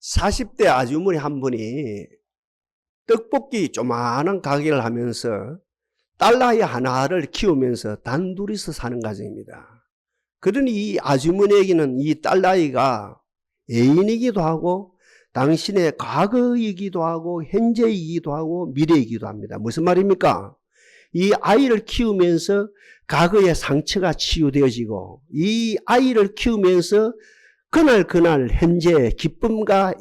40대 아주머니 한 분이 떡볶이 조그마한 가게를 하면서 딸아이 하나를 키우면서 단둘이서 사는 가정입니다. 그러니 이 아주머니에게는 이 딸아이가 애인이기도 하고 당신의 과거이기도 하고 현재이기도 하고 미래이기도 합니다. 무슨 말입니까? 이 아이를 키우면서 과거의 상처가 치유되어지고 이 아이를 키우면서 그날 현재의 기쁨과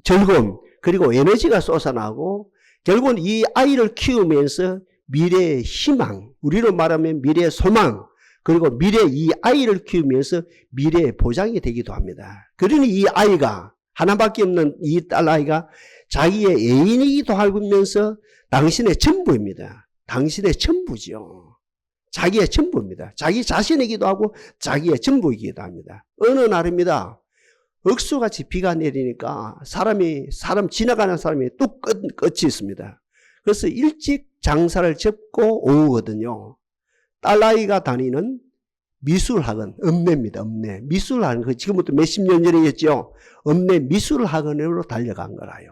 즐거움 그리고 에너지가 솟아나고 결국은 이 아이를 키우면서 미래의 희망, 우리로 말하면 미래의 소망, 그리고 이 아이를 키우면서 미래의 보장이 되기도 합니다. 그러니 이 아이가 하나밖에 없는 이 딸아이가 자기의 애인이기도 하면서 당신의 전부입니다. 당신의 전부죠. 자기의 전부입니다. 자기 자신이기도 하고 자기의 전부이기도 합니다. 어느 날입니다. 억수같이 비가 내리니까 사람 지나가는 사람이 뚝 끝이 있습니다. 그래서 일찍 장사를 접고 오거든요. 딸아이가 다니는 미술학원, 읍내입니다. 읍내. 미술학원, 지금부터 몇십 년 전이겠죠. 읍내 미술학원으로 달려간 거라요.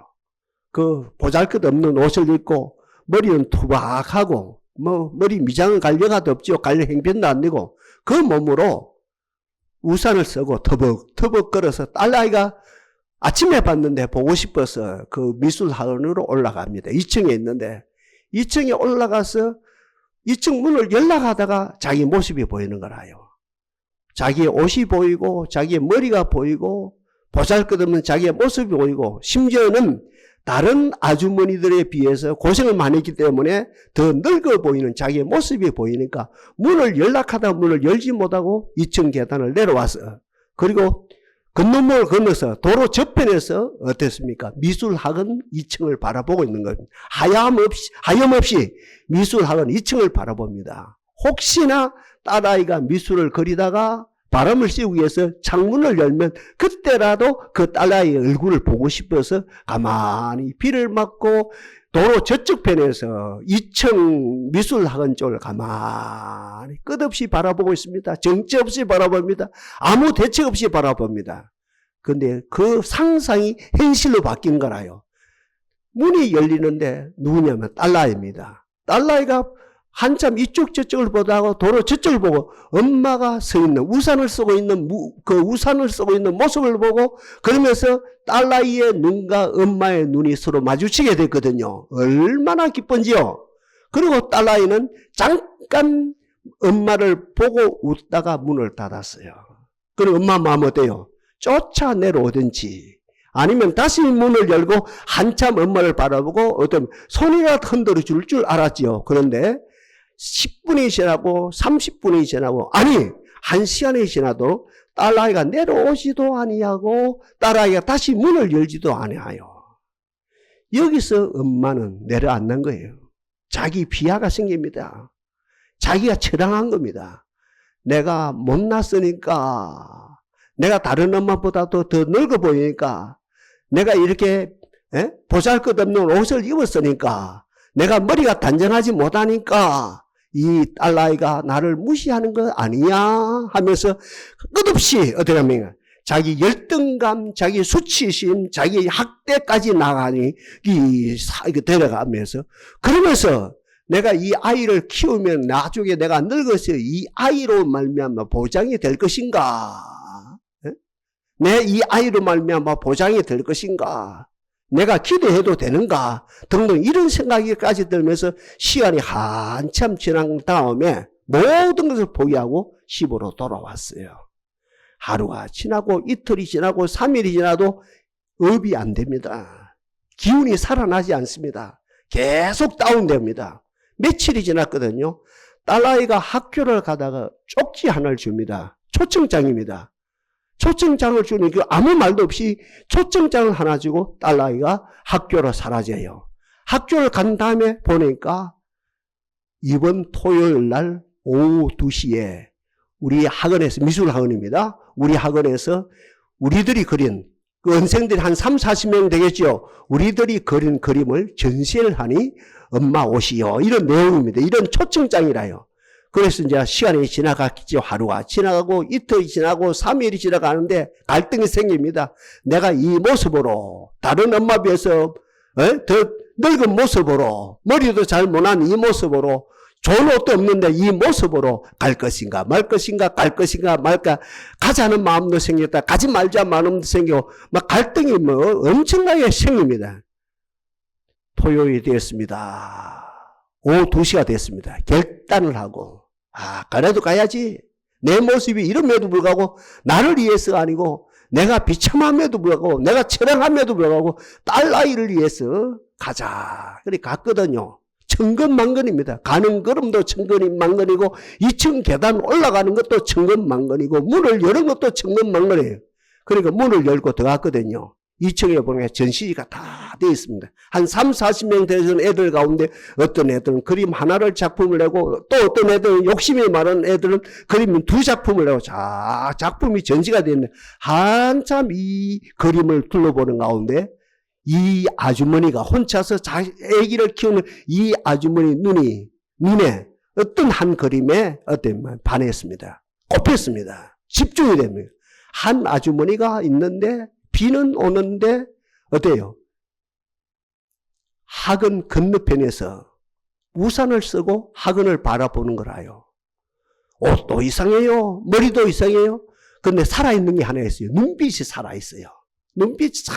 그 보잘것없는 옷을 입고 머리는 투박하고 머리 미장은 갈려가도 없죠. 갈려 행편도 안 되고 그 몸으로 우산을 쓰고 터벅터벅 걸어서 딸아이가 아침에 봤는데 보고 싶어서 그 미술학원으로 올라갑니다. 2층에 있는데 2층에 올라가서 2층 문을 열락하다가 자기 모습이 보이는 거라요. 자기의 옷이 보이고 자기의 머리가 보이고 보잘것없는 자기의 모습이 보이고 심지어는 다른 아주머니들에 비해서 고생을 많이 했기 때문에 더 늙어 보이는 자기의 모습이 보이니까 문을 열락하다 문을 열지 못하고 2층 계단을 내려와서 그리고 건너문을 건너서 도로 저편에서 어땠습니까? 미술학원 2층을 바라보고 있는 겁니다. 하염없이 미술학원 2층을 바라봅니다. 혹시나 딸아이가 미술을 그리다가 바람을 쐬기 위해서 창문을 열면 그때라도 그 딸아이의 얼굴을 보고 싶어서 가만히 비를 맞고 도로 저쪽 편에서 2층 미술학원 쪽을 가만히 끝없이 바라보고 있습니다. 정체 없이 바라봅니다. 아무 대책 없이 바라봅니다. 그런데 그 상상이 현실로 바뀐 거라요. 문이 열리는데 누구냐면 딸아이입니다. 딸아이가 한참 이쪽 저쪽을 보다가 도로 저쪽을 보고 엄마가 서 있는 우산을 쓰고 있는 모습을 보고 그러면서 딸아이의 눈과 엄마의 눈이 서로 마주치게 됐거든요. 얼마나 기쁜지요. 그리고 딸아이는 잠깐 엄마를 보고 웃다가 문을 닫았어요. 그럼 엄마 마음 어때요? 쫓아 내려오든지 아니면 다시 문을 열고 한참 엄마를 바라보고 어떤 손이라도 흔들어 줄 알았지요. 그런데 10분이 지나고 30분이 지나고 아니 1시간이 지나도 딸아이가 내려오지도 아니하고 딸아이가 다시 문을 열지도 아니하여. 여기서 엄마는 내려앉는 거예요. 자기 비하가 생깁니다. 자기가 처량한 겁니다. 내가 못났으니까 내가 다른 엄마보다도 더 늙어 보이니까 내가 이렇게 보잘것없는 옷을 입었으니까 내가 머리가 단정하지 못하니까 이 딸아이가 나를 무시하는 거 아니야 하면서 끝없이 어떻게 하면 자기 열등감, 자기 수치심, 자기 학대까지 나가니 데려가면서 그러면서 내가 이 아이를 키우면 나중에 내가 늙어서 이 아이로 말미암아 보장이 될 것인가? 내 이 아이로 말미암아 보장이 될 것인가? 내가 기대해도 되는가 등등 이런 생각이까지 들면서 시간이 한참 지난 다음에 모든 것을 포기하고 집으로 돌아왔어요. 하루가 지나고 이틀이 지나고 3일이 지나도 업이 안 됩니다. 기운이 살아나지 않습니다. 계속 다운됩니다. 며칠이 지났거든요. 딸아이가 학교를 가다가 쪽지 하나를 줍니다. 초청장입니다. 초청장을 주니까 아무 말도 없이 초청장을 하나 주고 딸아이가 학교로 사라져요. 학교를 간 다음에 보니까 이번 토요일 날 오후 2시에 우리 학원에서 미술학원입니다. 우리 학원에서 우리들이 그린 그 언생들이 한 3, 40명 되겠죠. 우리들이 그린 그림을 전시를 하니 엄마 오시오. 이런 내용입니다. 이런 초청장이라요. 그래서 이제 시간이 지나갔죠. 하루가 지나가고 이틀이 지나고 3일이 지나가는데 갈등이 생깁니다. 내가 이 모습으로 다른 엄마 비해서 더 늙은 모습으로 머리도 잘 못한 이 모습으로 좋은 옷도 없는데 이 모습으로 갈 것인가 말 것인가 갈 것인가 말까 가자는 마음도 생겼다. 가지 말자 마음도 생기고 막 갈등이 뭐 엄청나게 생깁니다. 토요일이 되었습니다. 오후 2시가 됐습니다. 결단을 하고 그래도 가야지. 내 모습이 이름에도 불구하고 나를 위해서가 아니고 내가 비참함에도 불구하고 내가 처량함에도 불구하고 딸 아이를 위해서 가자. 그래 갔거든요. 천근만근입니다. 가는 걸음도 천근만근이고 2층 계단 올라가는 것도 천근만근이고 문을 여는 것도 천근만근이에요. 그러니까 문을 열고 들어갔거든요. 2층에 보면 전시가 다 되어 있습니다. 한 3, 40명 되는 애들 가운데 어떤 애들은 그림 하나를 작품을 내고 또 어떤 애들은 욕심이 많은 애들은 그림 2작품을 내고 작품이 전시가 되어 있는데 한참 이 그림을 둘러보는 가운데 이 아주머니가 혼자서 아기를 키우는 이 아주머니 눈에 어떤 한 그림에 반했습니다. 꼽혔습니다. 집중이 됩니다. 한 아주머니가 있는데 비는 오는데 어때요? 학원 건너편에서 우산을 쓰고 학원을 바라보는 거라요. 옷도 이상해요. 머리도 이상해요. 근데 살아있는 게 하나 있어요. 눈빛이 살아있어요. 눈빛이 싹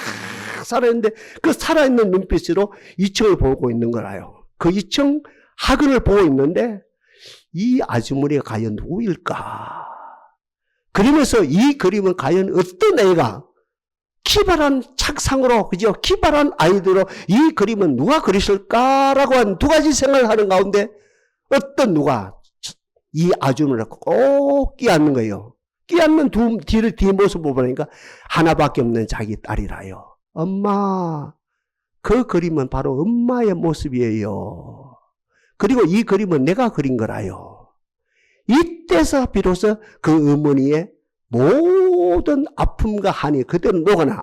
살아있는데 그 살아있는 눈빛으로 2층을 보고 있는 거라요. 그 2층 학원을 보고 있는데 이 아주머니가 과연 누구일까? 그러면서 이 그림은 과연 어떤 애가 기발한 착상으로, 그죠? 기발한 아이디어로 이 그림은 누가 그렸을까라고 한 2가지 생각을 하는 가운데 어떤 누가 이 아주머니를 꼭 끼얹는 거예요. 끼얹는 뒷모습을 보니까 하나밖에 없는 자기 딸이라요. 엄마, 그 그림은 바로 엄마의 모습이에요. 그리고 이 그림은 내가 그린 거라요. 이때서 비로소 그 어머니의 모든 아픔과 한이 그대로 녹아나.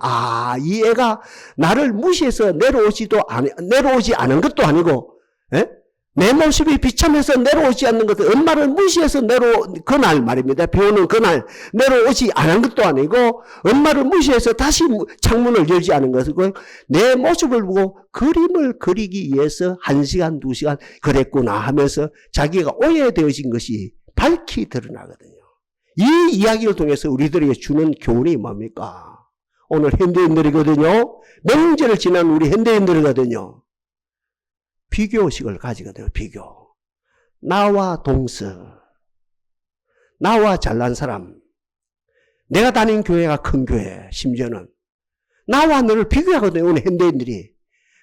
이 애가 나를 무시해서 내려오지 않은 것도 아니고, 내 모습이 비참해서 내려오지 않는 것도, 엄마를 무시해서 그날 말입니다. 비 오는 그날 내려오지 않은 것도 아니고, 엄마를 무시해서 다시 창문을 열지 않은 것이고, 내 모습을 보고 그림을 그리기 위해서 1시간, 2시간 그랬구나 하면서 자기가 오해되어진 것이 밝히 드러나거든요. 이 이야기를 통해서 우리들에게 주는 교훈이 뭡니까? 오늘 현대인들이거든요. 명절을 지난 우리 현대인들이거든요. 비교의식을 가지거든요. 비교. 나와 동서. 나와 잘난 사람. 내가 다닌 교회가 큰 교회. 심지어는 나와 너를 비교하거든요. 오늘 현대인들이.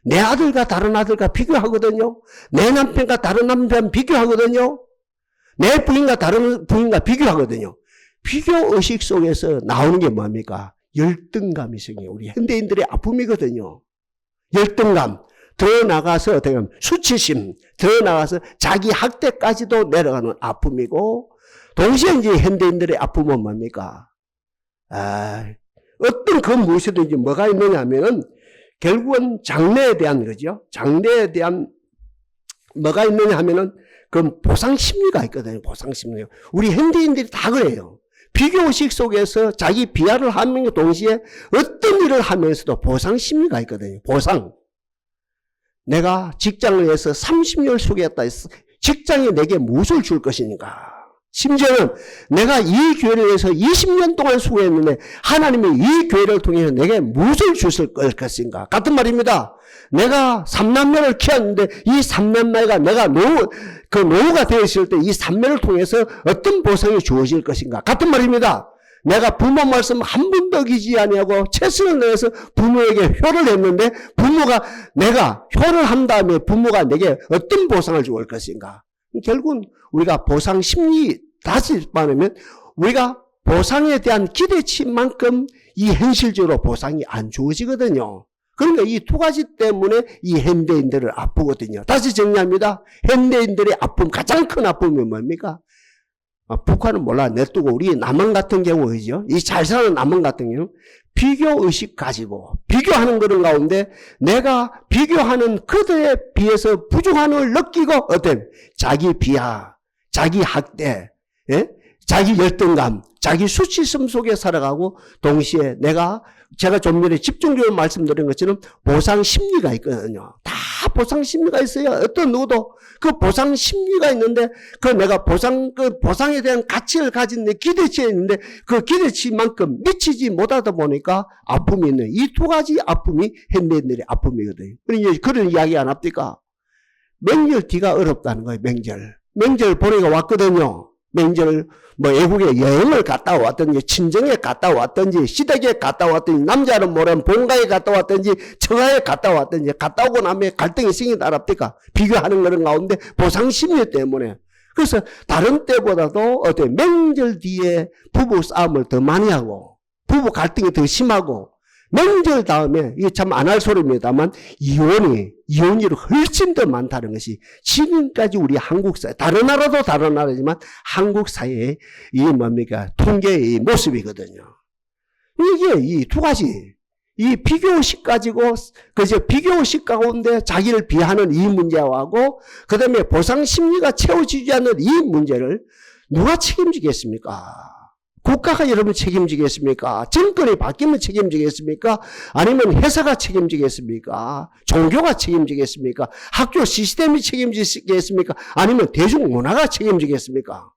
내 아들과 다른 아들과 비교하거든요. 내 남편과 다른 남편 비교하거든요. 내 부인과 다른 부인과 비교하거든요. 비교의식 속에서 나오는 게 뭡니까? 열등감이 생겨요. 우리 현대인들의 아픔이거든요. 열등감. 더 나가서 어떻게 하면 수치심. 더 나가서 자기 학대까지도 내려가는 아픔이고, 동시에 이제 현대인들의 아픔은 뭡니까? 어떤 그 무엇이든지 뭐가 있느냐 하면은 결국은 장래에 대한 거죠. 장래에 대한 뭐가 있느냐 하면은 그 보상심리가 있거든요. 보상심리. 우리 현대인들이 다 그래요. 비교의식 속에서 자기 비하를 하는 동시에 어떤 일을 하면서도 보상심리가 있거든요. 보상. 내가 직장을 해서 30년 수고했다. 직장이 내게 무엇을 줄 것이니까. 심지어는 내가 이 교회를 위해서 20년 동안 수고했는데 하나님이 이 교회를 통해서 내게 무엇을 주실 것인가. 같은 말입니다. 내가 3남매를 키웠는데 이 3남매가 내가 노후가 되었을 때 이 3매를 통해서 어떤 보상이 주어질 것인가. 같은 말입니다. 내가 부모 말씀 한 번도 어기지 아니하고 최선을 다해서 부모에게 효를 했는데 내가 효를 한 다음에 부모가 내게 어떤 보상을 줄 것인가. 결국은 우리가 보상 심리 다시 말하면 우리가 보상에 대한 기대치만큼 이 현실적으로 보상이 안 주어지거든요. 그러니까 이 2가지 때문에 이 현대인들을 아프거든요. 다시 정리합니다. 현대인들의 아픔, 가장 큰 아픔이 뭡니까? 북한은 몰라 내두고 우리 남한 같은 경우이죠. 이 잘 사는 남한 같은 경우 비교의식 가지고 비교하는 그런 가운데 내가 비교하는 그들에 비해서 부족함을 느끼고 자기 비하, 자기 학대, 예? 자기 열등감, 자기 수치심 속에 살아가고 동시에 제가 좀 전에 집중적으로 말씀드린 것처럼 보상 심리가 있거든요. 다 보상 심리가 있어요. 어떤 누구도 그 보상 심리가 있는데 내가 보상에 대한 가치를 가진 내 기대치에 있는데 그 기대치만큼 미치지 못하다 보니까 아픔이 있는 이 두 가지 아픔이 현대인들의 아픔이거든요. 그런 이야기 안 합니까? 명절 뒤가 어렵다는 거예요. 명절 보내가 왔거든요. 명절 외국에 여행을 갔다 왔든지 친정에 갔다 왔든지 시댁에 갔다 왔든지 남자는 모르면 본가에 갔다 왔든지 처가에 갔다 왔든지 갔다 오고 나면 갈등이 생긴다 합니까? 비교하는 그런 가운데 보상심리 때문에. 그래서 다른 때보다도 명절 뒤에 부부 싸움을 더 많이 하고 부부 갈등이 더 심하고 명절 다음에 이게 참 안 할 소리입니다만 이혼율이 훨씬 더 많다는 것이 지금까지 우리 한국 사회, 다른 나라도 다른 나라지만 한국 사회의 통계의 모습이거든요. 이게 이 두 가지, 이 비교의식 가지고 비교의식 가운데 자기를 비하는 이 문제하고 그 다음에 보상 심리가 채워지지 않는 이 문제를 누가 책임지겠습니까? 국가가 여러분 책임지겠습니까? 정권이 바뀌면 책임지겠습니까? 아니면 회사가 책임지겠습니까? 종교가 책임지겠습니까? 학교 시스템이 책임지겠습니까? 아니면 대중문화가 책임지겠습니까?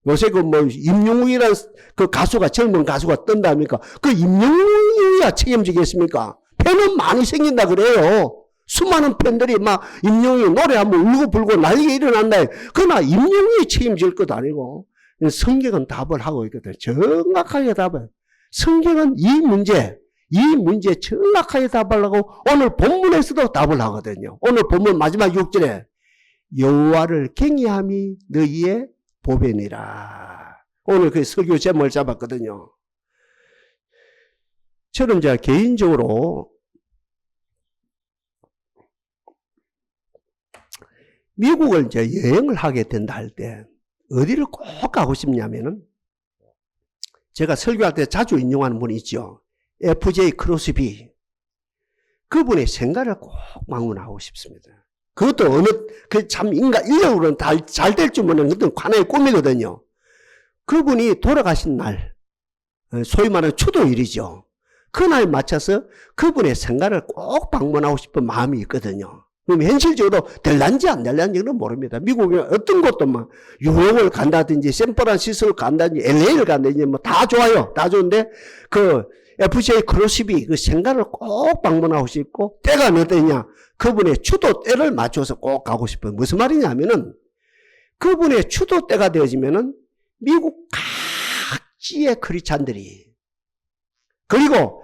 요새 임영웅이라는 가수가, 젊은 가수가 뜬다니까 임영웅이가 책임지겠습니까? 팬은 많이 생긴다 그래요. 수많은 팬들이 임영웅이 노래하면 울고 불고 난리가 일어난다. 그러나 임영웅이 책임질 것도 아니고 성경은 답을 하고 있거든. 정확하게 답을. 성경은 이 문제 정확하게 답하려고 오늘 본문에서도 답을 하거든요. 오늘 본문 마지막 6절에 여호와를 경외함이 너희의 보배니라. 오늘 그 설교 제목을 잡았거든요. 저는 제가 개인적으로 미국을 이제 여행을 하게 된다 할 때 어디를 꼭 가고 싶냐면은 제가 설교할 때 자주 인용하는 분이 있죠. F.J. 크로스비. 그분의 생가를 꼭 방문하고 싶습니다. 그것도 참 인력으로는 잘 될 줄 모르는 그것도 하나의 꿈이거든요. 그분이 돌아가신 날, 소위 말하는 추도일이죠. 그날 맞춰서 그분의 생가를 꼭 방문하고 싶은 마음이 있거든요. 그럼 현실적으로 될란지 안 될란지는 모릅니다. 미국에 어떤 곳도 뉴욕을 간다든지 샌프란시스코를 간다든지 LA를 간다든지 다 좋아요. 다 좋은데 FJ 크로스비 생가를 꼭 방문하고 싶고 때가 어느 때냐? 그분의 추도 때를 맞춰서 꼭 가고 싶어요. 무슨 말이냐면은 그분의 추도 때가 되어지면은 미국 각지의 크리스찬들이 그리고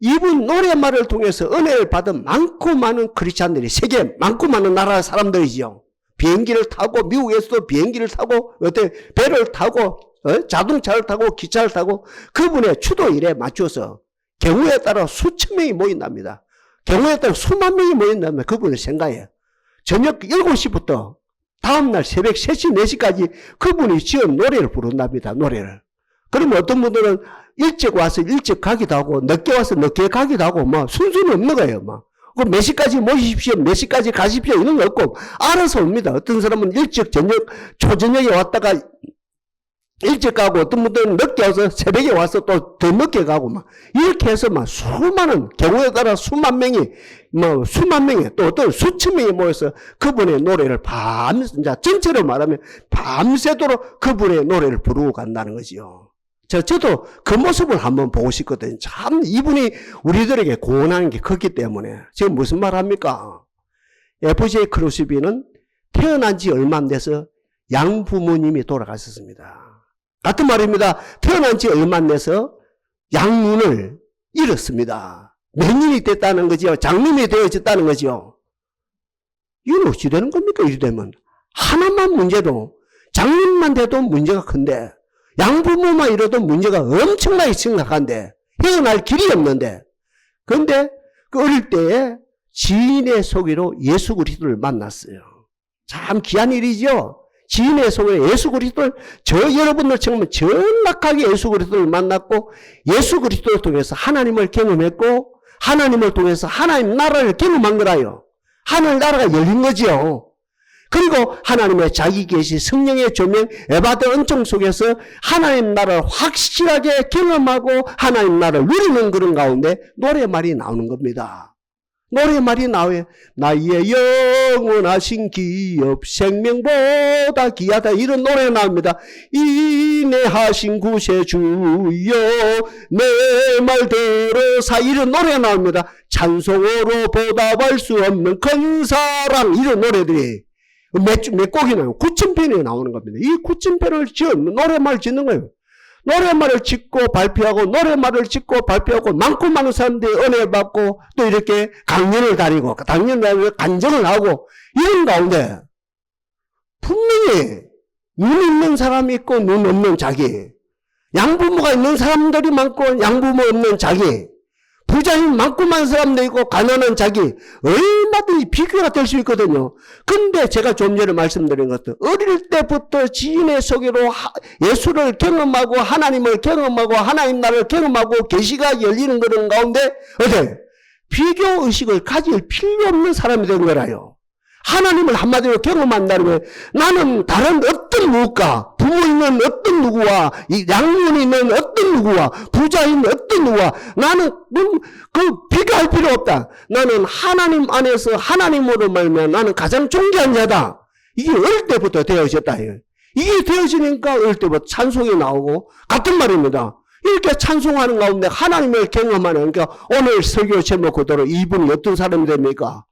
이분 노래말을 통해서 은혜를 받은 많고 많은 크리스찬들이 세계 많고 많은 나라 사람들이죠. 비행기를 타고 미국에서도 비행기를 타고 배를 타고 자동차를 타고 기차를 타고 그분의 추도일에 맞춰서 경우에 따라 수천 명이 모인답니다. 경우에 따라 수만 명이 모인다면 그분의 생각에 저녁 7시부터 다음날 새벽 3시, 4시까지 그분이 지은 노래를 부른답니다. 노래를. 그러면 어떤 분들은 일찍 와서 일찍 가기도 하고 늦게 와서 늦게 가기도 하고 순서는 없는 거예요. 몇 시까지 모이십시오, 몇 시까지 가십시오 이런 거 없고 알아서 옵니다. 어떤 사람은 일찍 초저녁에 왔다가 일찍 가고 어떤 분들은 늦게 와서 새벽에 와서 또 더 늦게 가고 이렇게 해서 수많은 경우에 따라 수만 명이 또 어떤 수천 명이 모여서 그분의 노래를 전체로 말하면 밤새도록 그분의 노래를 부르고 간다는 거지요. 저도 그 모습을 한번 보고 싶거든요. 참 이분이 우리들에게 고원하는 게 컸기 때문에. 지금 무슨 말 합니까? FJ 크로스비는 태어난 지 얼마 안 돼서 양부모님이 돌아가셨습니다. 같은 말입니다. 태어난 지 얼마 안 돼서 양눈을 잃었습니다. 맹인이 됐다는 거죠. 장님이 되어졌다는 거죠. 이건 어찌 되는 겁니까? 이리 되면 하나만 문제도 장님만 돼도 문제가 큰데 양부모만 이뤄도 문제가 엄청나게 심각한데 헤어날 길이 없는데 그런데 그 어릴 때에 지인의 소개로 예수 그리스도를 만났어요. 참 귀한 일이죠. 지인의 소개로 예수 그리스도를 여러분들처럼 정확하게 예수 그리스도를 만났고 예수 그리스도를 통해서 하나님을 경험했고 하나님을 통해서 하나님 나라를 경험한 거라요. 하늘 나라가 열린 거지요. 그리고 하나님의 자기 계시, 성령의 조명, 에바드 은총 속에서 하나님 나라를 확실하게 경험하고 하나님 나라를 누리는 그런 가운데 노래말이 나오는 겁니다. 노래말이 나와요. 나의 영원하신 기업 생명보다 귀하다, 이런 노래가 나옵니다. 인내하신 구세주여 내 말 들으사, 이런 노래가 나옵니다. 찬송으로 보답할 수 없는 큰 사랑, 이런 노래들이 몇 곡이 나와요. 9,000편이 나오는 겁니다. 이 9,000편을 노래말 짓는 거예요. 노래말을 짓고 발표하고 노래말을 짓고 발표하고 많고 많은 사람들이 은혜 받고 또 이렇게 강연을 다니고 간증을 하고 이런 가운데 분명히 눈 있는 사람이 있고 눈 없는 자기, 양부모가 있는 사람들이 많고 양부모 없는 자기, 부자인 많고 많은 사람도 있고 가난한 자기, 얼마든지 비교가 될 수 있거든요. 근데 제가 좀 전에 말씀드린 것도 어릴 때부터 지인의 소개로 예수를 경험하고 하나님을 경험하고 하나님 나라를 경험하고 계시가 열리는 그런 가운데 어때? 비교 의식을 가질 필요 없는 사람이 된 거라요. 하나님을 한마디로 경험한다면 나는 다른 어떤 누구가, 부모 있는 어떤 누구와, 양문이 있는 어떤 누구와, 부자 있는 어떤 누구와, 나는 비교할 필요 없다. 나는 하나님 안에서 하나님으로 말면 나는 가장 존귀한 자다. 이게 어릴 때부터 되어졌다. 이게 되어지니까 어릴 때부터 찬송이 나오고 같은 말입니다. 이렇게 찬송하는 가운데 하나님을 경험하는, 그러니까 오늘 설교 제목 그대로 이분이 어떤 사람이 됩니까?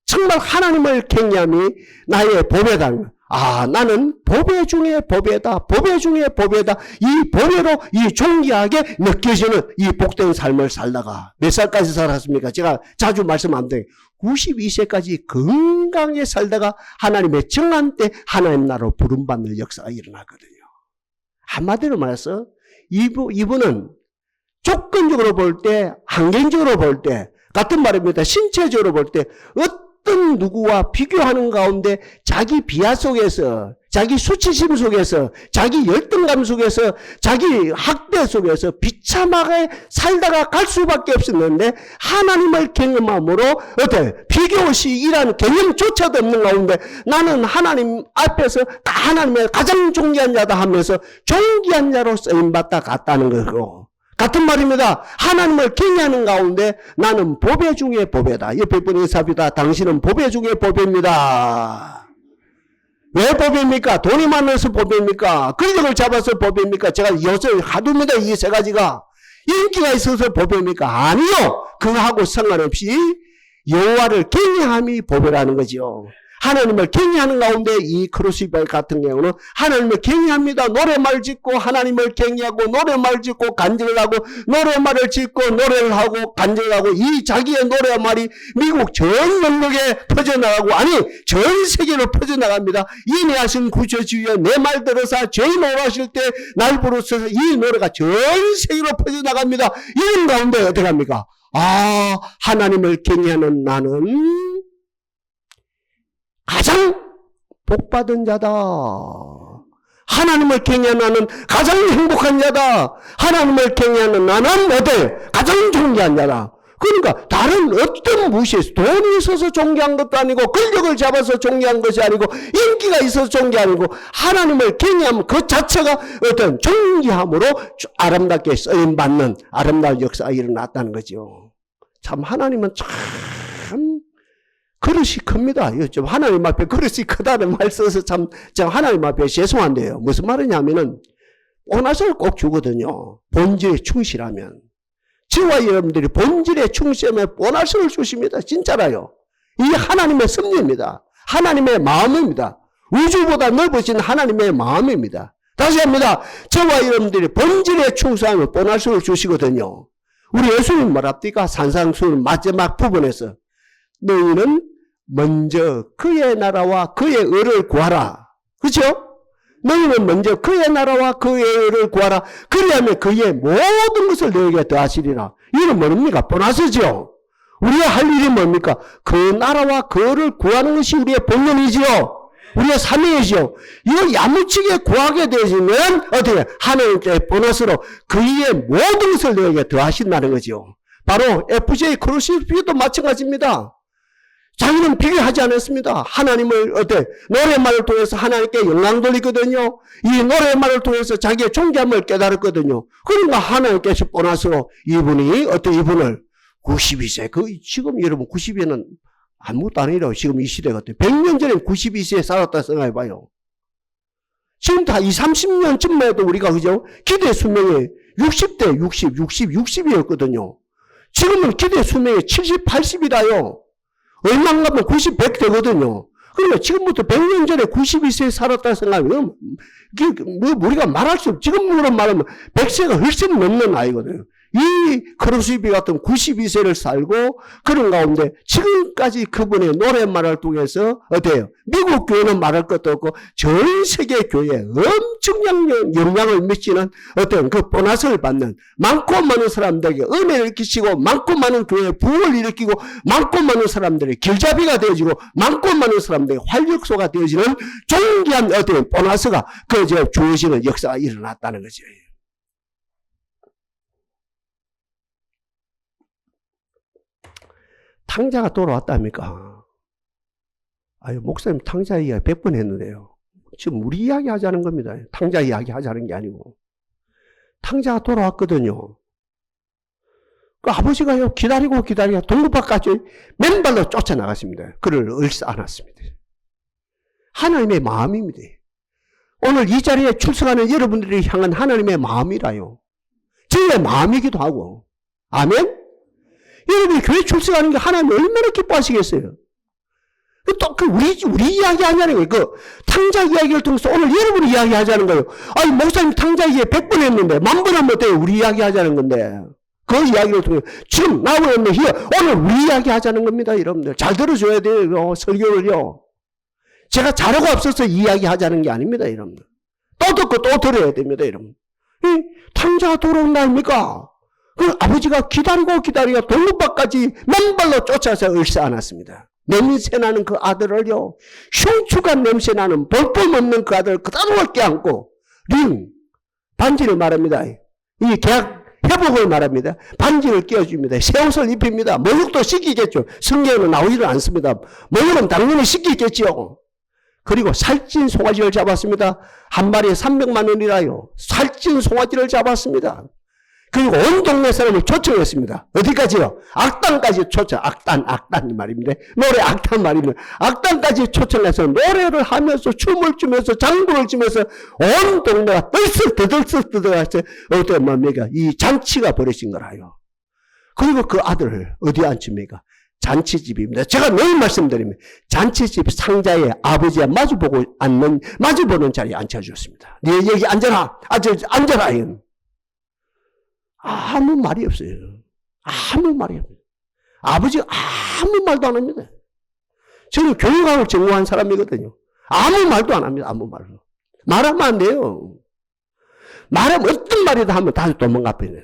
정말 하나님을 경외함이 나의 보배다. 아, 나는 보배 중에 보배다. 보배 중에 보배다. 이 보배로 이 존귀하게 느껴지는 이 복된 삶을 살다가 몇 살까지 살았습니까? 제가 자주 말씀하는데 92세까지 건강하게 살다가 하나님의 정한 때 하나님 나라로 부름받는 역사가 일어나거든요. 한마디로 말해서 이분은 조건적으로 볼 때, 환경적으로 볼 때, 같은 말입니다. 신체적으로 볼 때 어떤 누구와 비교하는 가운데 자기 비하 속에서, 자기 수치심 속에서, 자기 열등감 속에서, 자기 학대 속에서 비참하게 살다가 갈 수밖에 없었는데 하나님을 경험함으로 어때? 비교의식이라는 개념조차도 없는 가운데 나는 하나님 앞에서 하나님의 가장 존귀한 자다 하면서 존귀한 자로 쓰임받다 갔다는 거고, 같은 말입니다. 하나님을 경외하는 가운데 나는 보배 중에 보배다. 옆에 분이 인사합니다. 당신은 보배 중에 보배입니다. 왜 보배입니까? 돈이 많아서 보배입니까? 근력을 잡아서 보배입니까? 제가 요새 하두입니다. 이 세 가지가. 인기가 있어서 보배입니까? 아니요. 그거하고 상관없이 여호와를 경외함이 보배라는 거죠. 하나님을 경외하는 가운데 이 크루시벨 같은 경우는 하나님을 경외합니다. 노래말 짓고 하나님을 경외하고 노래말 짓고 간증을 하고 노래말을 짓고 노래를 하고 간증을 하고 이 자기의 노래말이 미국 전 영역에 퍼져나가고 아니 전 세계로 퍼져나갑니다. 인내하신 구주주여 내 말 들어서 죄인 오라실 때 날 부르셔서 이 노래가 전 세계로 퍼져나갑니다. 이런 가운데 어떻게 합니까? 아, 하나님을 경외하는 나는 가장 복받은 자다. 하나님을 경외하는 나는 가장 행복한 자다. 하나님을 경외하는 나는 어때? 가장 존귀한 자다. 그러니까 다른 어떤 무시해서 돈이 있어서 존귀한 것도 아니고 권력을 잡아서 존귀한 것이 아니고 인기가 있어서 존귀한 아니고 하나님을 경외하면 그 자체가 어떤 존귀함으로 아름답게 쓰임받는 아름다운 역사가 일어났다는 거죠. 참 하나님은 참 그릇이 큽니다. 좀 하나님 앞에 그릇이 크다는 말 써서 참 하나님 앞에 죄송한데요. 무슨 말이냐면은 보너스를 꼭 주거든요. 본질에 충실하면. 저와 여러분들이 본질에 충실하면 보너스를 주십니다. 진짜라요. 이게 하나님의 섭리입니다. 하나님의 마음입니다. 우주보다 넓으신 하나님의 마음입니다. 다시 합니다. 저와 여러분들이 본질에 충실하면 보너스를 주시거든요. 우리 예수님 뭐랍니까? 산상수훈 마지막 부분에서 너희는 먼저 그의 나라와 그의 의를 구하라. 그렇죠? 너희는 먼저 그의 나라와 그의 의를 구하라. 그리하면 그의 모든 것을 너에게 더하시리라. 이건 뭡니까? 보너스죠. 우리가 할 일이 뭡니까? 그 나라와 그 의를 구하는 것이 우리의 본능이지요. 우리의 사명이지요. 이걸 야무지게 구하게 되시면 어떻게 하나님께 보너스로 그의 모든 것을 너에게 더하신다는 거죠. 바로 FJ 크루시피도 마찬가지입니다. 자기는 비교하지 않았습니다. 하나님을 노랫말을 통해서 하나님께 영광 돌리거든요. 이 노랫말을 통해서 자기의 존귀함을 깨달았거든요. 그러니까 하나님께서 보너스로 이분을 92세, 지금 여러분 92세는 아무것도 아니라고 지금 이 시대 같아요. 100년 전에 92세에 살았다 생각해봐요. 지금 다 30년쯤만 해도 우리가 그죠? 기대 수명이 60대, 60이었거든요. 지금은 기대 수명이 70, 80이라요. 얼마나 가면 90, 100 되거든요. 그러니까 지금부터 100년 전에 92세에 살았다 생각하면, 우리가 말할 수 없죠. 지금으로 말하면 100세가 훨씬 넘는 나이거든요. 이 크루스비 같은 92세를 살고, 그런 가운데 지금까지 그분의 노랫말을 통해서, 어때요? 미국 교회는 말할 것도 없고, 전 세계 교회에 엄청난 영향을 미치는 어떤 그 보너스를 받는 많고 많은 사람들에게 은혜를 끼치고, 많고 많은 교회에 부흥을 일으키고, 많고 많은 사람들의 길잡이가 되어지고, 많고 많은 사람들의 활력소가 되어지는 존귀한 어떤 보너스가 주어지는 역사가 일어났다는 거죠. 탕자가 돌아왔답니까? 아유, 목사님 탕자 이야기 100번 했는데요. 지금 우리 이야기 하자는 겁니다. 탕자 이야기 하자는 게 아니고. 탕자가 돌아왔거든요. 그 아버지가요, 기다리고 동굴밭까지 맨발로 쫓아나갔습니다. 그를 얼싸안았습니다. 하나님의 마음입니다. 오늘 이 자리에 출석하는 여러분들이 향한 하나님의 마음이라요. 저의 마음이기도 하고. 아멘? 여러분이 교회 출석하는 게 하나님 얼마나 기뻐하시겠어요? 또 우리 이야기 하자는 거예요. 탕자 이야기를 통해서 오늘 여러분이 이야기 하자는 거예요. 아니, 목사님 탕자 이야기 100번 했는데, 1000번 하면 어때요? 우리 이야기 하자는 건데. 그 이야기를 통해 지금 나오고 있는 오늘 우리 이야기 하자는 겁니다, 여러분들. 잘 들어줘야 돼요, 설교를요. 제가 자료가 없어서 이야기 하자는 게 아닙니다, 여러분들. 또 듣고 또 들어야 됩니다, 여러분. 이 탕자가 돌아온다 아닙니까? 그 아버지가 기다리고 동굴밭까지 맨발로 쫓아서 얼싸안았습니다. 냄새나는 그 아들을요, 흉측한 냄새나는 볼품없는 그 아들을 그대로 껴안고 반지를 말합니다. 이 계약 회복을 말합니다. 반지를 끼워줍니다. 새 옷을 입힙니다. 목욕도 씻기겠죠. 성경에는 나오지도 않습니다. 목욕은 당연히 씻기겠죠. 그리고 살찐 송아지를 잡았습니다. 한 마리에 300만 원이라요. 살찐 송아지를 잡았습니다. 그리고 온 동네 사람을 초청했습니다. 어디까지요? 악단까지 악단 말입니다. 노래 악단 말입니다. 악단까지 초청해서 노래를 하면서 춤을 추면서 장구를 치면서 온 동네가 떠들썩해서 어떤 뭡니까? 이 잔치가 벌어진 거라요. 그리고 그 아들을 어디에 앉힙니까? 잔치집입니다. 제가 늘 말씀드립니다. 잔치집 상자에 아버지와 마주보는 자리에 앉혀주었습니다. 네 여기 앉아라. 앉아라. 아무 말이 없어요. 아무 말이 없어요. 아버지가 아무 말도 안 합니다. 저는 교육학을 전공한 사람이거든요. 아무 말도 안 합니다. 아무 말도. 말하면 안 돼요. 말하면 어떤 말이다 하면 다시 도망갑니다.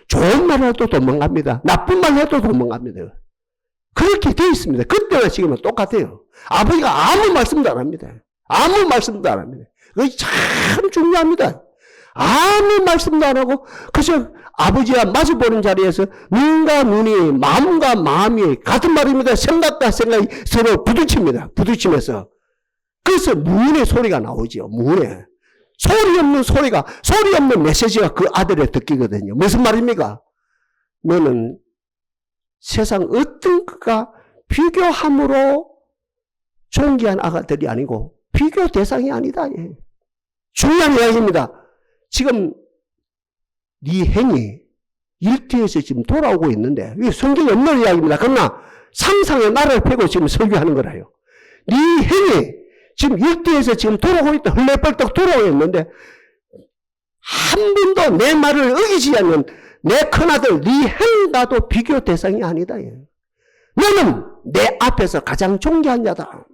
좋은 말 해도 도망갑니다. 나쁜 말 해도 도망갑니다. 그렇게 되어 있습니다. 그때와 지금은 똑같아요. 아버지가 아무 말씀도 안 합니다. 아무 말씀도 안 합니다. 그게 참 중요합니다. 아무 말씀도 안 하고 그저 아버지와 마주보는 자리에서 눈과 눈이 마음과 마음이 같은 말입니다. 생각과 생각이 서로 부딪히면서 그래서 무은의 소리가 나오죠. 무은의 소리 없는 메시지가 그 아들에 듣기거든요. 무슨 말입니까? 너는 세상 어떤 것과 비교함으로 존귀한 아가들이 아니고 비교 대상이 아니다. 중요한 이야기입니다. 지금 네 행위 일터에서 지금 돌아오고 있는데 이게 성경에 없는 이야기입니다. 그러나 상상의 나라를 펴고 지금 설교하는 거라요. 네 행위 지금 일터에서 지금 돌아오고 있다. 흘레벌떡 돌아오고 있는데 한 번도 내 말을 어기지 않는 내 큰아들 네 행위가도 비교 대상이 아니다. 너는 내 앞에서 가장 존귀한 자다.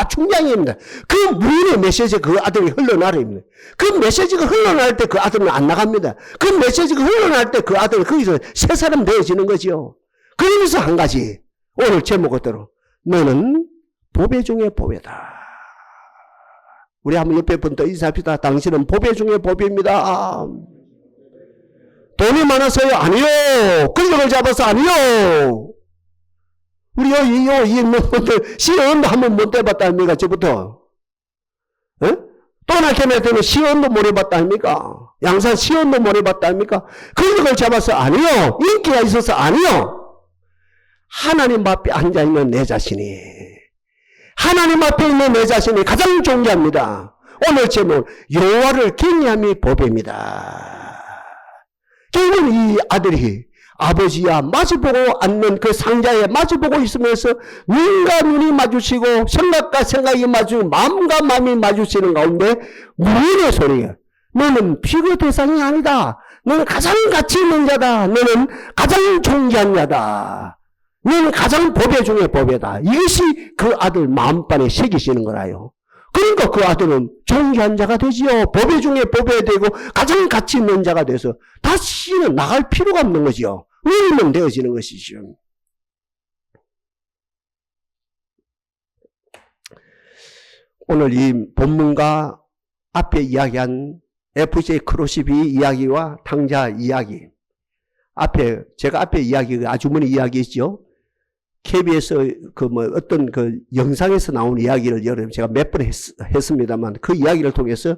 중요한 얘기입니다. 그 무인의 메시지 그 아들이 흘러나릅니다. 그 메시지가 흘러날 때 그 아들은 안 나갑니다. 그 메시지가 흘러날 때 그 아들은 거기서 새 사람 되어지는 거죠. 그러면서 한 가지 오늘 제목대로 너는 보배 중에 보배다. 우리 한번 옆에 분 더 인사합시다. 당신은 보배 중에 보배입니다. 돈이 많아서요? 아니요. 권력을 잡아서 아니요. 우리 이분들 시험도 한번 못 해봤다 아닙니까? 저부터. 에? 또나케나 때문에 시험도 못 해봤다 아닙니까? 양산 시험도 못 해봤다 아닙니까? 근력을 잡아서 아니요. 인기가 있어서 아니요. 하나님 앞에 앉아있는 내 자신이, 하나님 앞에 있는 내 자신이 가장 존귀합니다. 오늘 제목 여호와를 경외함이 보배입니다. 결국 이 아들이 아버지와 마주보고 앉는 그 상자에 마주보고 있으면서 눈과 눈이 마주치고 생각과 생각이 마주치고 마음과 마음이 마주치는 가운데 무인의 소리가, 너는 비교 대상이 아니다. 너는 가장 가치 있는 자다. 너는 가장 존귀한 자다. 너는 가장 보배 중에 보배다. 이것이 그 아들 마음판에 새기시는 거라요. 그러니까 그 아들은 존귀한 자가 되지요. 보배 중에 보배 되고 가장 가치 있는 자가 돼서 다시는 나갈 필요가 없는 거지요. 의인은 되어지는 것이죠. 오늘 이 본문과 앞에 이야기한 FJ 크로시비 이야기와 탕자 이야기, 제가 앞에 이야기, 아주머니 이야기 있죠. KBS 어떤 영상에서 나온 이야기를 여러분 제가 몇 번 했습니다만 그 이야기를 통해서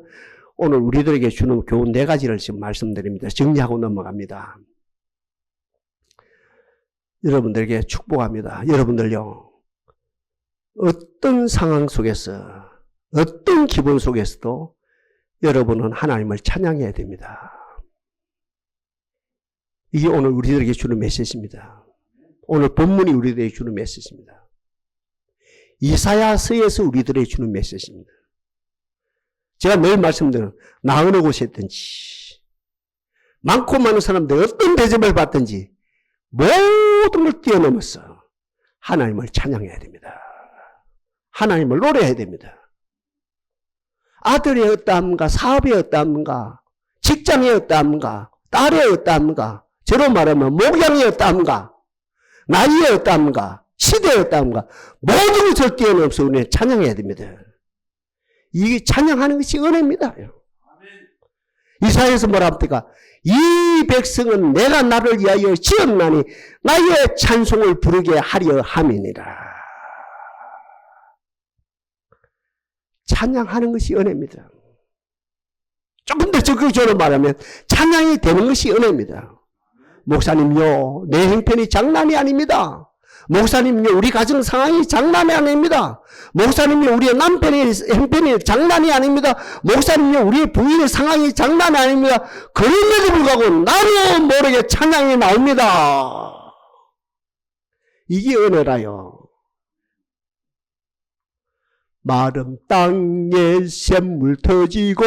오늘 우리들에게 주는 교훈 4가지를 지금 말씀드립니다. 정리하고 넘어갑니다. 여러분들에게 축복합니다. 여러분들요, 어떤 상황 속에서, 어떤 기분 속에서도 여러분은 하나님을 찬양해야 됩니다. 이게 오늘 우리들에게 주는 메시지입니다. 오늘 본문이 우리들에게 주는 메시지입니다. 이사야서에서 우리들에게 주는 메시지입니다. 제가 늘 말씀드리는, 어느 곳에 있든지 많고 많은 사람들 어떤 대접을 받든지 모든 걸 뛰어넘어서 하나님을 찬양해야 됩니다. 하나님을 노래해야 됩니다. 아들이 어떠합니까? 사업이 어떠합니까? 직장이 어떠합니까? 딸이 어떠합니까? 저로 말하면 목양이 어떠합니까? 나이에 어떠합니까? 시대에 어떠합니까? 모든 것을 뛰어넘어서 우리는 찬양해야 됩니다. 이 찬양하는 것이 은혜입니다. 이사야에서 뭐라 합니까? 이 백성은 내가 나를 위하여 지었나니 나의 찬송을 부르게 하려 함이니라. 찬양하는 것이 은혜입니다. 조금 더 적극적으로 말하면 찬양이 되는 것이 은혜입니다. 목사님요, 내 형편이 장난이 아닙니다. 목사님요, 우리 가정 상황이 장난이 아닙니다. 목사님요, 우리의 남편의 형편이 장난이 아닙니다. 목사님요, 우리의 부인의 상황이 장난이 아닙니다. 그런데도 불구하고 나도 모르게 찬양이 나옵니다. 이게 은혜라요. 마른 땅에 샘물 터지고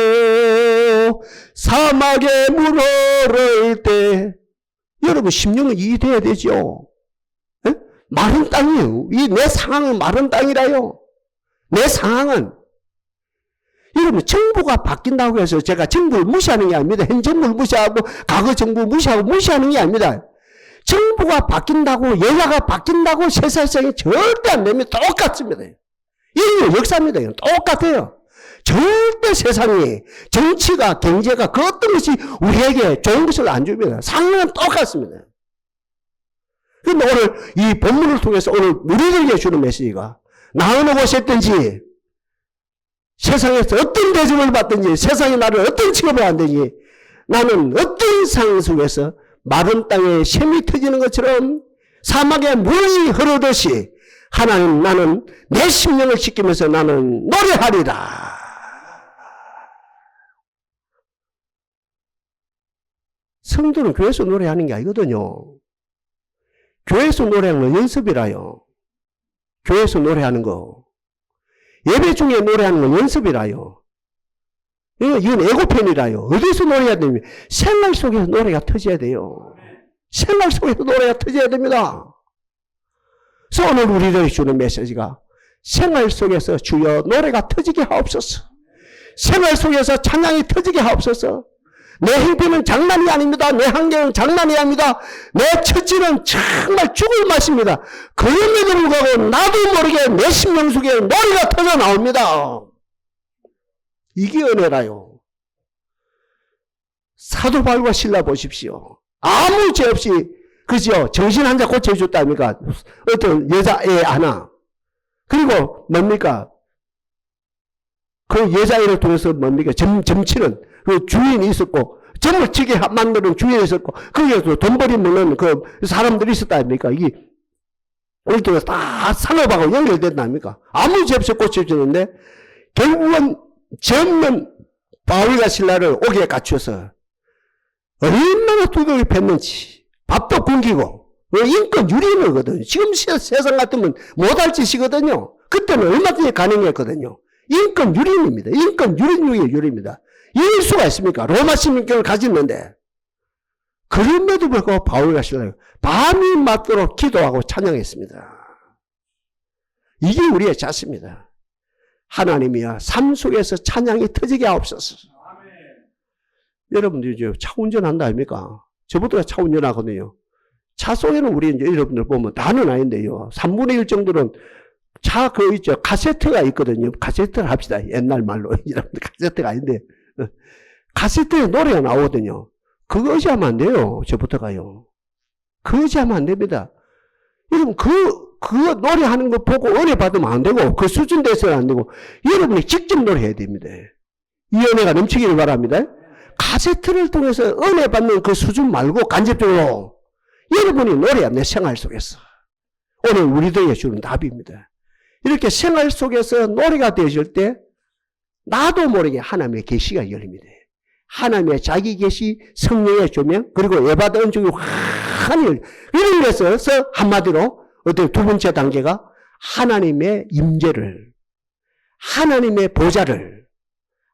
사막에 물 흐를 때, 여러분 심령은 이해돼야 되죠. 에? 마른 땅이에요. 이 내 상황은 마른 땅이라요. 내 상황은. 여러분 정부가 바뀐다고 해서 제가 정부를 무시하는 게 아닙니다. 현 정부를 무시하고 과거 정부 무시하는 게 아닙니다. 정부가 바뀐다고, 여야가 바뀐다고 세상이 절대 안 됩니다. 똑같습니다. 이게 역사입니다. 똑같아요. 절대 세상이, 정치가, 경제가 그 어떤 것이 우리에게 좋은 것을 안 줍니다. 상황은 똑같습니다. 그런데 오늘 이 본문을 통해서 오늘 우리들에게 주는 메시지가, 나 어느 곳에 있든지 세상에서 어떤 대접을 받든지 세상이 나를 어떤 취급을 하든지 나는 어떤 상황 속에서 마른 땅에 샘이 터지는 것처럼 사막에 물이 흐르듯이 하나님, 나는 내 심령을 지키면서 나는 노래하리라. 성도는 교회에서 노래하는 게 아니거든요. 교회에서 노래하는 건 연습이라요. 교회에서 노래하는 거. 예배 중에 노래하는 건 연습이라요. 이건 예고편이라요. 어디서 노래해야 됩니까? 생활 속에서 노래가 터져야 돼요. 생활 속에서 노래가 터져야 됩니다. 그래서 오늘 우리들이 주는 메시지가 생활 속에서 주여 노래가 터지게 하옵소서. 생활 속에서 찬양이 터지게 하옵소서. 내 형편은 장난이 아닙니다. 내 환경은 장난이 아닙니다. 내 처지는 정말 죽을 맛입니다. 그럼에도 불구하고 나도 모르게 내 심령 속에 노래가 터져 나옵니다. 이게 은혜라요. 사도 바울과 실라 보십시오. 아무 죄 없이 그죠? 정신 환자 고쳐줬다 아닙니까? 어떤 여자애 하나. 그리고 뭡니까? 그 여자애를 통해서 뭡니까? 점치는 그 주인이 있었고, 점을 치게 만드는 주인이 있었고, 거기에서 돈벌이 먹는 그 사람들이 있었다 아닙니까? 이게, 우리 통해서 다 상업하고 연결된다 아닙니까? 아무 죄 없이 고쳐주는데, 결국은 젊은 바울과 실라를 옥에 갇혀서, 얼마나 두들겨 팼는지, 밥도 굶기고, 인권 유린이거든요. 지금 세상 같으면 못할 짓이거든요. 그때는 얼마든지 가능했거든요. 인권 유린입니다. 인권 유린 중에 유린입니다. 이럴 수가 있습니까? 로마 시민권을 가졌는데. 그럼에도 불구하고 바울과 실라가 밤이 맞도록 기도하고 찬양했습니다. 이게 우리의 자세입니다. 하나님이여 삶 속에서 찬양이 터지게 하옵소서. 여러분들 이제 차 운전한다 아닙니까? 저보다 차 운전하거든요. 차 속에는 우리 이제 여러분들 보면 다는 아닌데요. 3분의 1 정도는 차 그 있죠. 카세트가 있거든요. 카세트를 합시다. 옛날 말로. 여러분들 카세트가 아닌데. 카세트에 노래가 나오거든요. 그거 의지하면 안 돼요. 저부터가요. 그거 의지하면 안 됩니다. 여러분, 그 노래하는 거 보고 은혜 받으면 안 되고, 그 수준 돼서는 안 되고, 여러분이 직접 노래해야 됩니다. 이 은혜가 넘치기를 바랍니다. 카세트를 통해서 은혜 받는 그 수준 말고 간접적으로 여러분이 노래야, 내 생활 속에서. 오늘 우리들에게 주는 답입니다. 이렇게 생활 속에서 노래가 되어질 때 나도 모르게 하나님의 계시가 열립니다. 하나님의 자기 계시, 성령의 조명, 그리고 예받은 은총이 환히 열립니다. 이런 것에서 한마디로 어떤 두 번째 단계가 하나님의 임재를, 하나님의 보좌를,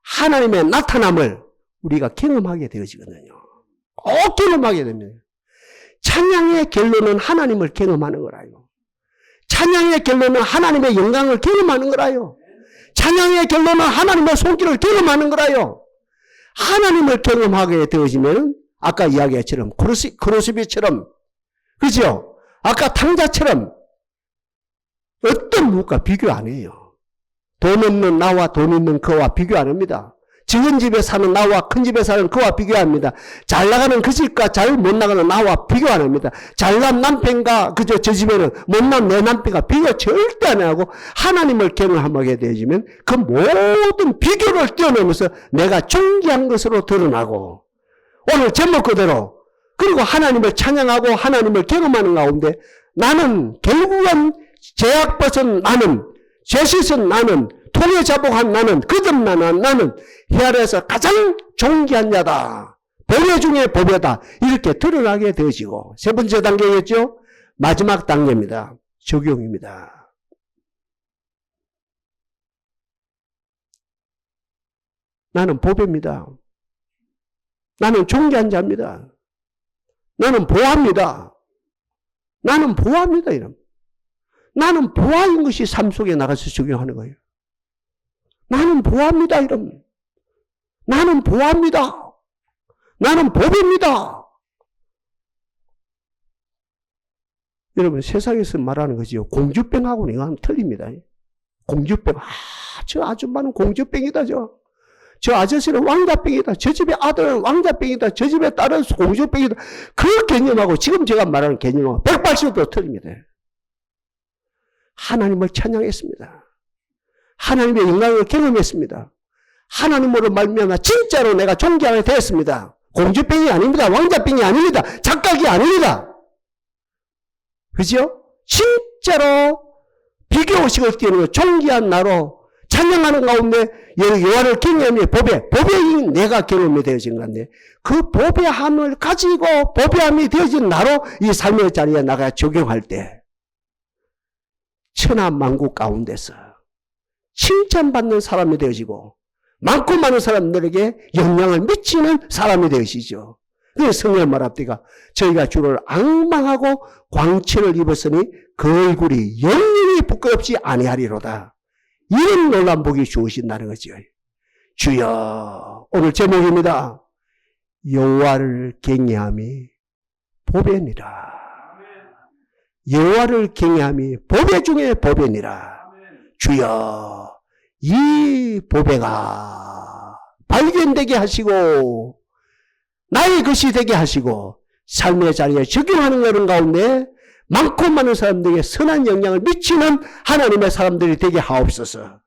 하나님의 나타남을 우리가 경험하게 되어지거든요. 꼭 경험하게 됩니다. 찬양의 결론은 하나님을 경험하는 거라요. 찬양의 결론은 하나님의 영광을 경험하는 거라요. 찬양의 결론은 하나님의 손길을 경험하는 거라요. 하나님을 경험하게 되어지면 아까 이야기했처럼 크로스비처럼, 그죠? 아까 탕자처럼 어떤 누구가 비교 안 해요. 돈 없는 나와 돈 있는 그와 비교 안 합니다. 적은 집에 사는 나와 큰 집에 사는 그와 비교합니다. 잘 나가는 그 집과 잘 못 나가는 나와 비교 안 합니다. 잘난 남편과 그저 저 집에는 못난 내 남편과 비교 절대 안 하고 하나님을 경험하게 되어지면 그 모든 비교를 뛰어넘어서 내가 존귀한 것으로 드러나고 오늘 제목 그대로 그리고 하나님을 찬양하고 하나님을 경험하는 가운데 나는 결국은 죄악 벗은 나는 죄 씻은 나는 통에 자복한 나는 거듭난 나는 해 아래에서 가장 존귀한 자다. 보배 중에 보배다. 이렇게 드러나게 되어지고 세 번째 단계겠죠. 마지막 단계입니다. 적용입니다. 나는 보배입니다. 나는 존귀한 자입니다. 나는 보아입니다. 나는 보아입니다. 이런. 나는 보아인 것이 삶 속에 나가서 적용하는 거예요. 나는 보아입니다. 이런. 나는 보아입니다. 나는 보배입니다. 여러분 세상에서 말하는 거지요. 공주병하고는 이거는 틀립니다. 공주병. 저 아줌마는 공주병이다. 저 아저씨는 왕자병이다. 저 집의 아들은 왕자병이다. 저 집의 딸은 공주병이다. 그 개념하고 지금 제가 말하는 개념하고 180도 틀립니다. 하나님을 찬양했습니다. 하나님의 영광을 경험했습니다. 하나님으로 말미암아 진짜로 내가 존귀하게 되었습니다. 공주병이 아닙니다. 왕자병이 아닙니다. 착각이 아닙니다. 그죠? 진짜로 비교의식을 띄우는 존귀한 나로 찬양하는 가운데 여호와를 경외하며 보배인 내가 경험이 되어진 건데 그 보배함을 가지고 보배함이 되어진 나로 이 삶의 자리에 나가 적용할 때 천하만국 가운데서 칭찬받는 사람이 되어지고 많고 많은 사람들에게 영향을 미치는 사람이 되어지죠. 그래서 성령 말합디가 저희가 주를 앙망하고 광채를 입었으니 그 얼굴이 영원히 부끄럽지 아니하리로다. 이런 놀라운 복이 주어진다는 거죠. 주여 오늘 제목입니다. 여호와를 경외함이 보배니라. 여호와를 경외함이 보배 중에 보배니라. 주여 이 보배가 발견되게 하시고 나의 것이 되게 하시고 삶의 자리에 적용하는 그런 가운데 많고 많은 사람들에게 선한 영향을 미치는 하나님의 사람들이 되게 하옵소서.